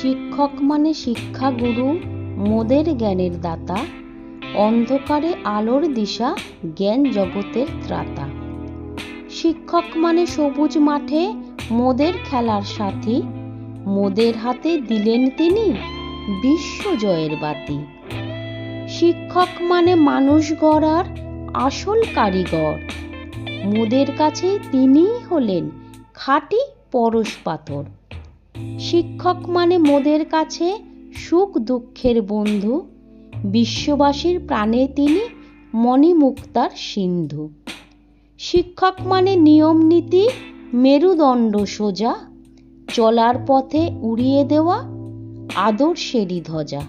শিক্ষক মানে শিক্ষাগুরু, মোদের জ্ঞানের দাতা, অন্ধকারে আলোর দিশা, জ্ঞান জগতের ত্রাতা। শিক্ষক মানে সবুজ মাঠে মোদের খেলার সাথী, মোদের হাতে দিলেন তিনি বিশ্বজয়ের বাতি। শিক্ষক মানে মানুষ গড়ার আসল কারিগর, মোদের কাছে তিনিই হলেন খাঁটি পরশ পাথর। শিক্ষক মানে মোদের কাছে সুখ দুঃখের বন্ধু, বিশ্ববাসীর প্রাণে তিনি মণিমুক্তার সিন্ধু। শিক্ষক মানে নিয়ম নীতি মেরুদণ্ড সোজা, চলার পথে উড়িয়ে দেওয়া আদর্শেরই ধ্বজা।